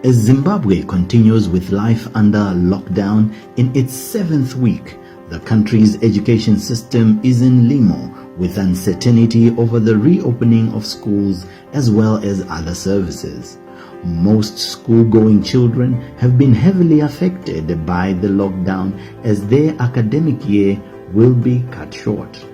As Zimbabwe continues with life under lockdown in its 7th week, the country's education system is in limbo with uncertainty over the reopening of schools as well as other services. Most school-going children have been heavily affected by the lockdown as their academic year will be cut short.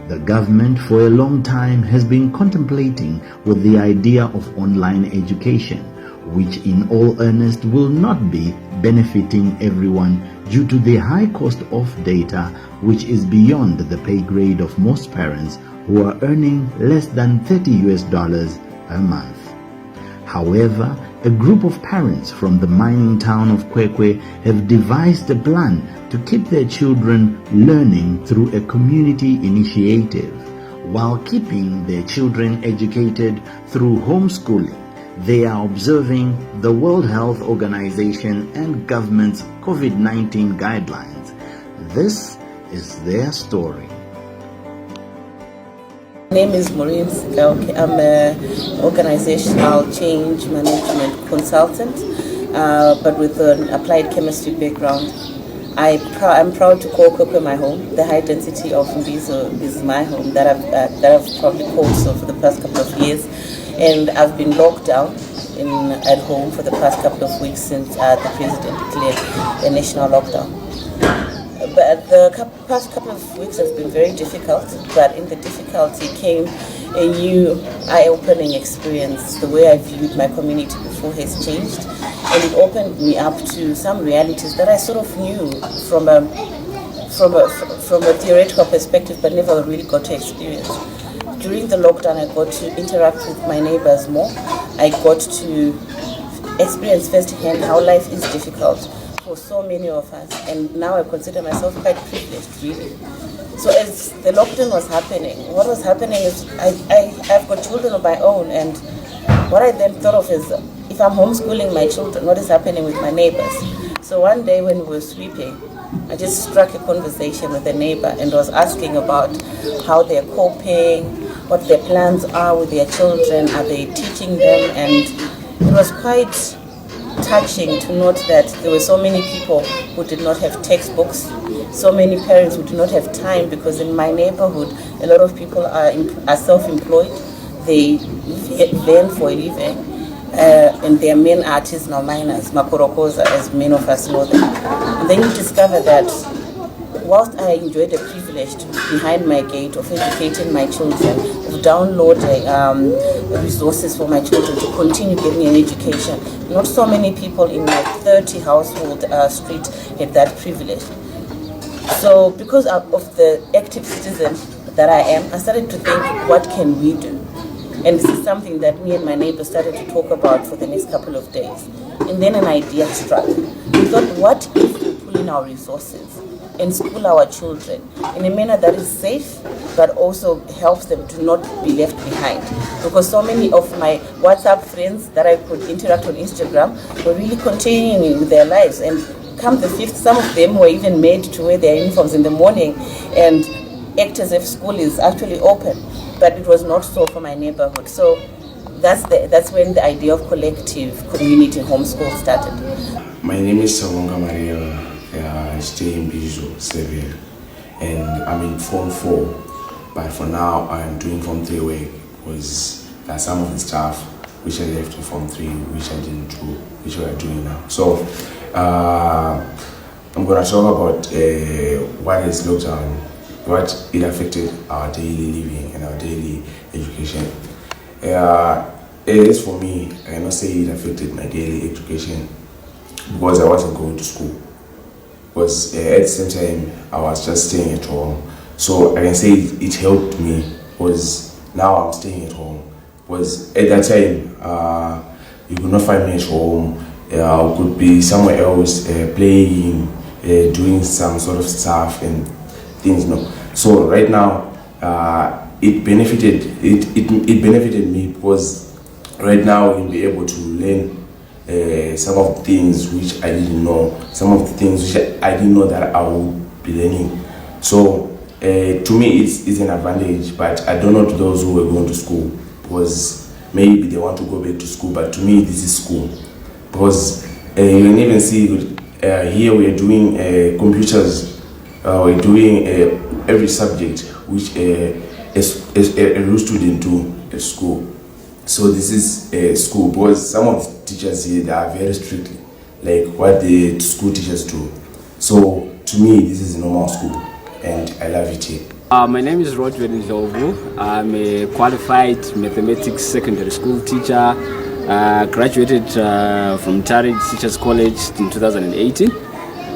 The government for a long time has been contemplating with the idea of online education, which in all earnest will not be benefiting everyone due to the high cost of data, which is beyond the pay grade of most parents who are earning less than $30 a month. However, a group of parents from the mining town of Kwekwe have devised a plan to keep their children learning through a community initiative. While keeping their children educated through homeschooling, they are observing the World Health Organization and government's COVID-19 guidelines. This is their story. My name is Maureen Sikauke. I'm an organizational change management consultant, but with an applied chemistry background. I'm proud to call Kwekwe my home. The high density of Mbizo is my home that I've probably called so for the past couple of years. And I've been locked down at home for the past couple of weeks since the president declared a national lockdown. But the past couple of weeks have been very difficult, but in the difficulty came a new eye-opening experience. The way I viewed my community before has changed, and it opened me up to some realities that I sort of knew from a theoretical perspective, but never really got to experience. During the lockdown, I got to interact with my neighbors more. I got to experience firsthand how life is difficult for so many of us, and now I consider myself quite privileged, really. So as the lockdown was happening, what was happening is I've got children of my own, and what I then thought of is, if I'm homeschooling my children, what is happening with my neighbors? So one day when we were sweeping, I just struck a conversation with a neighbor and was asking about how they're coping, what their plans are with their children, are they teaching them, and it was quite touching to note that there were so many people who did not have textbooks, so many parents who do not have time, because in my neighborhood a lot of people are self-employed, they learn for a living, and they are main artisanal miners, makorokoza, as many of us know them. And then you discover that whilst I enjoyed the privilege to be behind my gate of educating my children, of downloading resources for my children to continue getting an education, not so many people in my 30 household street had that privilege. So because of the active citizen that I am, I started to think, what can we do? And this is something that me and my neighbors started to talk about for the next couple of days. And then an idea struck. We thought, what if we pull in our resources and school our children in a manner that is safe, but also helps them to not be left behind? Because so many of my WhatsApp friends that I could interact on Instagram were really continuing with their lives. And come the 5th, some of them were even made to wear their uniforms in the morning and act as if school is actually open. But it was not so for my neighborhood. So that's when the idea of collective community homeschool started. My name is Savonga Maria. I stay in Mbizo, Serbia, and I'm in Form 4. But for now, I'm doing Form 3 work because there are some of the stuff which I left in Form 3, which I didn't do, which we are doing now. So I'm going to talk about what is lockdown, what it affected our daily living and our daily education. As for me, I cannot say it affected my daily education because I wasn't going to school. Because at the same time, I was just staying at home. So I can say it helped me because now I'm staying at home. Because at that time, you could not find me at home. I could be somewhere else playing, doing some sort of stuff and things. No. So right now, it benefited me because right now you'll be able to learn some of the things which I didn't know, some of the things which I didn't know that I would be learning. So to me it's an advantage, but I don't know to those who were going to school because maybe they want to go back to school, but to me this is school. because you can even see here we are doing computers, we're doing every subject which a new student do at school. So this is a school, because some of the teachers here, they are very strict, like what the school teachers do. So to me, this is a normal school, and I love it here. My name is Rodwell Ndlovu. I'm a qualified mathematics secondary school teacher. Graduated from Tarrant Teachers College in 2018.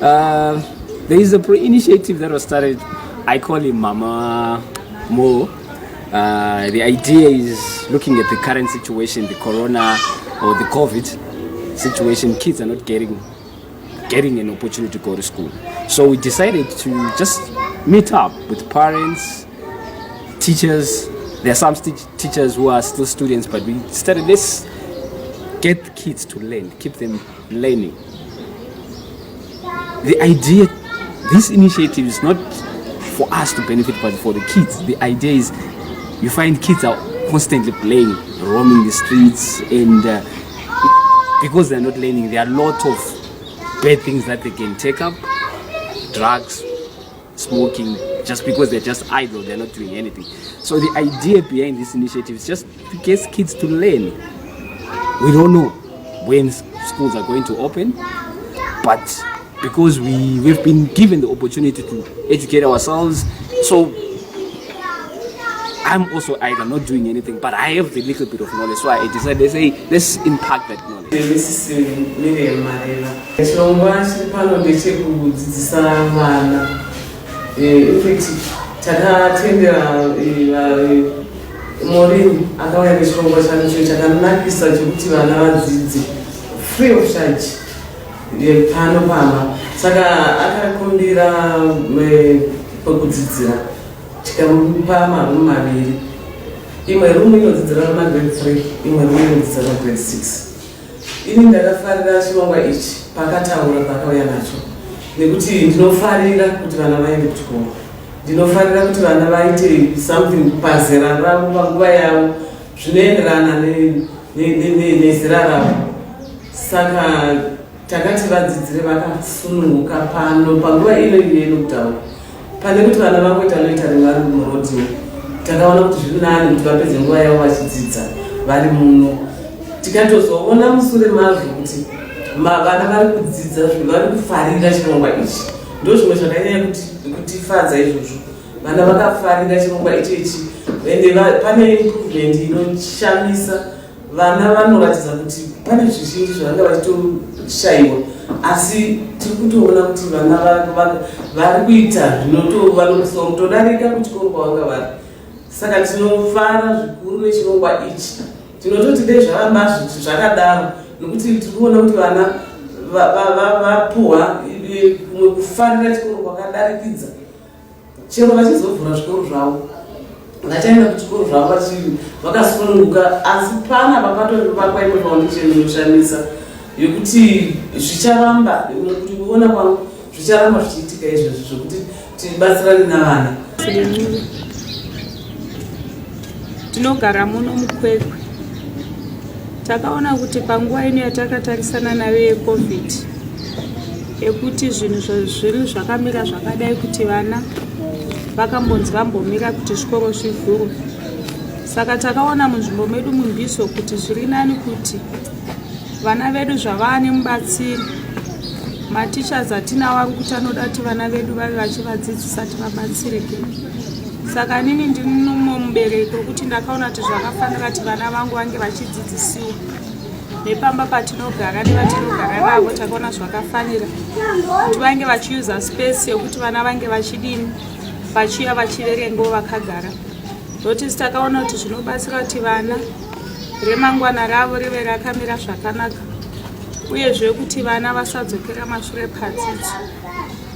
There is a initiative that was started. I call it Mama Mo. The idea is looking at the current situation, the corona or the COVID situation. Kids are not getting an opportunity to go to school. So we decided to just meet up with parents, teachers. There are some teachers who are still students, but we started this. Get the kids to learn, keep them learning. The idea, this initiative is not for us to benefit, but for the kids. The idea is you find kids are constantly playing, roaming the streets, and because they're not learning, there are a lot of bad things that they can take up. Drugs, smoking, just because they're just idle, they're not doing anything. So the idea behind this initiative is just to get kids to learn. We don't know when schools are going to open, but because we've been given the opportunity to educate ourselves, so I'm also either not doing anything, but I have the little bit of knowledge, so I decided to say, let's impact that knowledge. This is Miriam Marela. Chirongwa chiri pano ndechekudzidzisa vana. In fact, takatendera Morini akauya nechirongwa chake chakanakisa chekuti vana vadzidze free of charge pano pamba. Saka akakumbira pekudzidzira tikamupa marumu maviri. Imwe rumu inodzidzira vana grade 3, imwe rumu inodzidzira vana grade 6. Ini ndakafarira chirongwa ichi pakataura pakauya nacho, nekuti ndinofarira kuti vana vaende kuchikoro. Ndinofarira kuti vana vaite something pazera ravo panguva yavo zvinoenderana nezera ravo. Saka takati vadzidzire vakasununguka pano panguva inoiyo inokutaura. Pane kuti vana vangoita noita vari murodhiyo, takaona kuti zviri nani kuti vapedze nguva yavo vachidzidza vari muno. Tikatozoona musure mazvo kuti vana vari kudzidza vari kufarira chirongwa ichi. Ndo zvimwe zvakanyanya kutifadza izvozvo. Vana vakafarira chirongwa ichi, ende pane improvement inoshamisa. Vana vanoratidza kuti pane zvizhinji zvavanga vachitoshayiwa, asi tiri kutoona kuti vana vari kuita zvinotodarika kuchikoro kwavanga vari. Saka tinofara zvikuru nechirongwa ichi. Tinototi dei zvaramba zvakadaro, nokuti tiri kuona kuti vana vapuhwa kufarira chikoro kwakadarikidza. Chero vachizovhura zvikoro zvavo, vachaenda kuchikoro zvavo vakasununguka, asi pana papatovakwa imwe foundation inoshamisa yokuti zvicharamba, nokuti kuona kwangu zvicharamba zvichiitika izvozvo zvokuti tibatsirane navana. Tinogara muno mukwekwe. Takaona kuti panguva ino yatakatarisana nayo yeCovid, yekuti zvinhu zviri zvakamira zvakadai kuti vana vakambonzi vambomira kuti zvikoro zvivhurwe. Saka takaona munzvimbo medu muMbiso kuti zviri nani kuti vana vedu zvavane mubatsiri. Matichers atinawo ari kuti anoda kuti vana vedu vave vachivadzidzisa kuti vabatsirike. Saka nini ndiri mubereki wekuti ndakaona kuti zvakafanira kuti vana vangu vange vachidzidzisiwa. Nepamba patinogara nevatinogara navo takaona zvakafanira kuti vange vachiuza space yokuti vana vange vachidini vachiuya vachiverengawo vakagara. Notice takaona kuti zvinobatsira kuti vana remangwana ravo rive rakamira zvakanaka, uyezve kuti vana vasadzokera mashure padzidzo.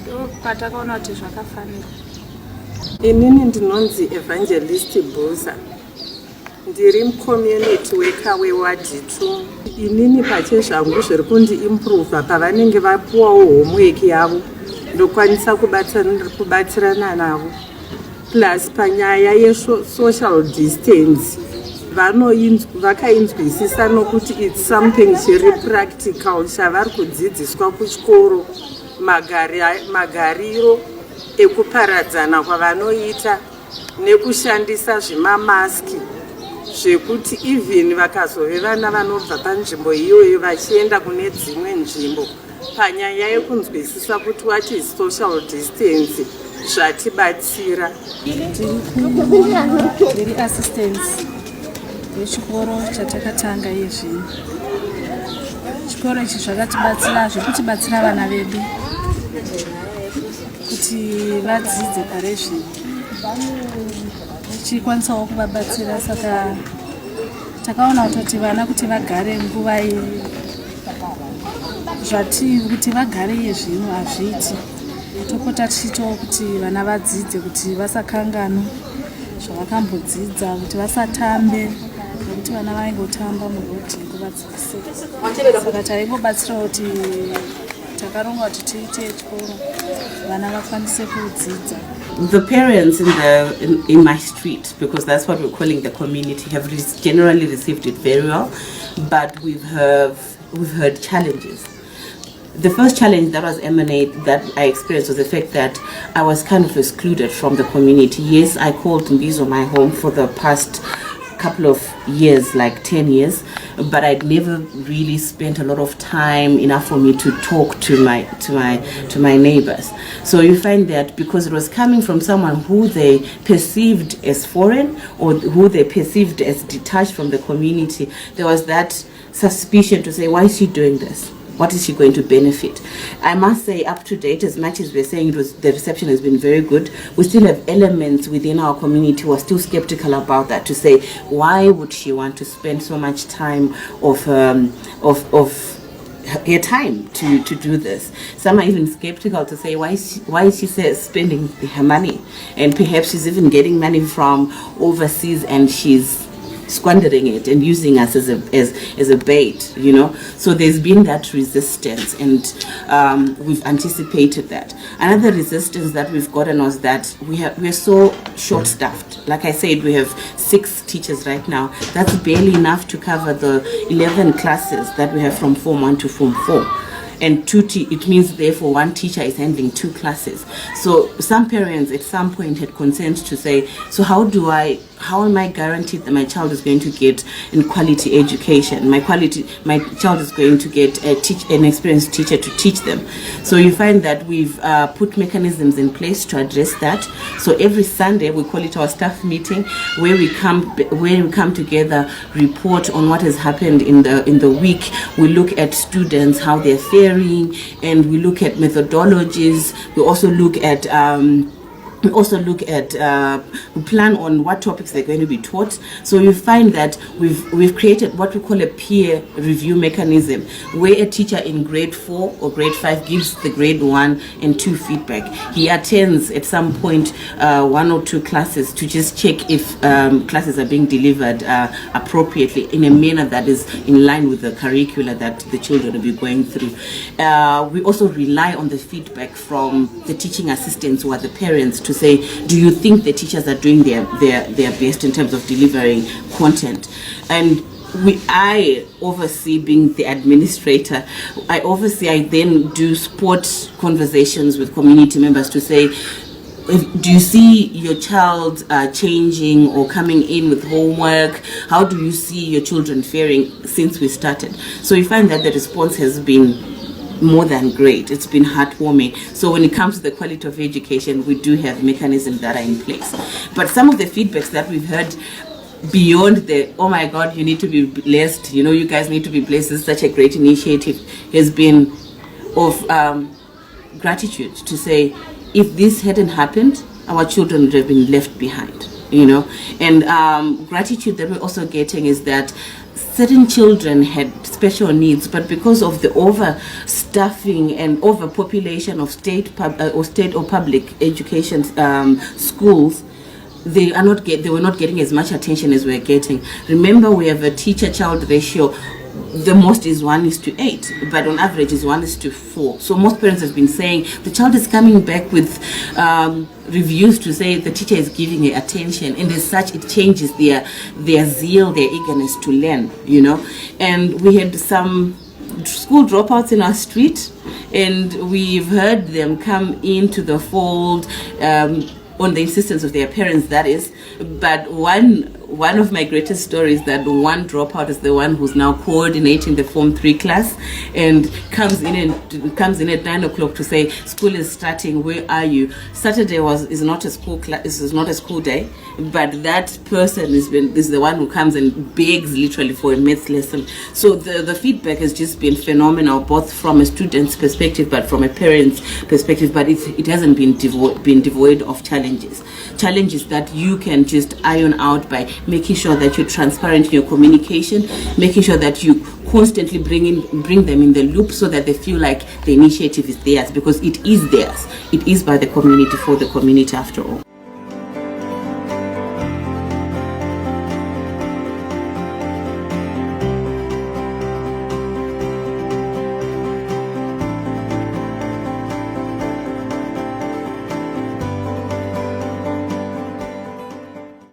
Ndo patakaona kuti zvakafanira. Inini ndinonzi Evangelist Buza. Ndiri community worker weward 2. Inini pachezvangu zviri kundi improve pavanenge vapuwawo homework yavo ndokwanisa kubatsirana navo. Plus panyaya social distance vakainzwisisa nokuti it's something chiri practical chavari kudzidziswa kuchikoro, magariro ekuparadzana kwavanoita nekushandisa zvimamaski zvekuti even vakazove vana vanobva panzvimbo iyoyo vachienda kune dzimwe nzvimbo panyaya yekunzwisisa kuti what is social distance zvatibatsira. Ndiri assistance yechikoro chatakatanga yezvino. Chikoro ichi zvakatibatsira zvekutibatsira vana vedu kuti vadzidze pare zvino. Chikwanisawo kuvabatsira, saka takaona kuti vana kuti vagare nguva kuti vagare yezvino hazviiti. Topota tichitawo kuti vana vadzidze kuti vasakanganwa zvavakambodzidza, kuti vasatambe, nekuti vana vaingotamba murodhi nguva dzose. Saka taingobatsirawo kuti takaronga kuti tiite chikoro vana vakwanise kudzidza. The parents in my street, because that's what we're calling the community, have generally received it very well, but we've heard challenges. The first challenge that I experienced was the fact that I was kind of excluded from the community. Yes, I called Mbizo my home for the past couple of years, like 10 years, but I'd never really spent a lot of time enough for me to talk to my neighbors. So you find that because it was coming from someone who they perceived as foreign or who they perceived as detached from the community, there was that suspicion to say, why is she doing this? What is she going to benefit? I must say, up to date, as much as we're saying the reception has been very good, we still have elements within our community who are still skeptical about that, to say, why would she want to spend so much time of her time to do this? Some are even skeptical to say, why is she spending her money? And perhaps she's even getting money from overseas and she's squandering it and using us as a bait, you know. So there's been that resistance, and we've anticipated that. Another resistance that we've gotten was that we're so short-staffed. Like I said, we have 6 teachers right now. That's barely enough to cover the 11 classes that we have from Form 1 to Form 4. And it means therefore one teacher is handling 2 classes. So some parents at some point had concerns to say, so how am I guaranteed that my child is going to get quality education? My child is going to get an experienced teacher to teach them. So you find that we've put mechanisms in place to address that. So every Sunday we call it our staff meeting, where we come together, report on what has happened in the week. We look at students, how they're faring, and we look at methodologies. We also look at we plan on what topics they're going to be taught. So you find that we've created what we call a peer review mechanism, where a teacher in grade 4 or grade 5 gives the grade 1 and 2 feedback. He attends at some point 1 or 2 classes to just check if classes are being delivered appropriately in a manner that is in line with the curricula that the children will be going through. We also rely on the feedback from the teaching assistants, who are the parents, to say, do you think the teachers are doing their best in terms of delivering content? And I oversee, being the administrator, I then do sport conversations with community members to say, do you see your child changing or coming in with homework? How do you see your children faring since we started? So you find that the response has been more than great. It's been heartwarming. So when it comes to the quality of education, we do have mechanisms that are in place. But some of the feedbacks that we've heard, beyond the, oh my God, you need to be blessed, you know, you guys need to be blessed, this is such a great initiative, has been of gratitude, to say, if this hadn't happened, our children would have been left behind, you know. And gratitude that we're also getting is that certain children had special needs, but because of the overstuffing and overpopulation of state or public education schools, they were not getting as much attention as we're getting. Remember, we have a teacher-child ratio the most is 1:8, but on average is 1:4. So most parents have been saying the child is coming back with reviews to say the teacher is giving her attention, and as such it changes their zeal, their eagerness to learn, you know. And we had some school dropouts in our street, and we've heard them come into the fold on the insistence of their parents, that is. But one of my greatest stories, that one dropout is the one who's now coordinating the Form 3 class and comes in at 9 o'clock to say school is starting, where are you? Saturday is not a school day, but that person is the one who comes and begs literally for a maths lesson. So the feedback has just been phenomenal, both from a student's perspective but from a parent's perspective. But it hasn't been devoid of challenges that you can just iron out by making sure that you're transparent in your communication, making sure that you constantly bring them in the loop so that they feel like the initiative is theirs, because it is theirs. It is by the community for the community after all.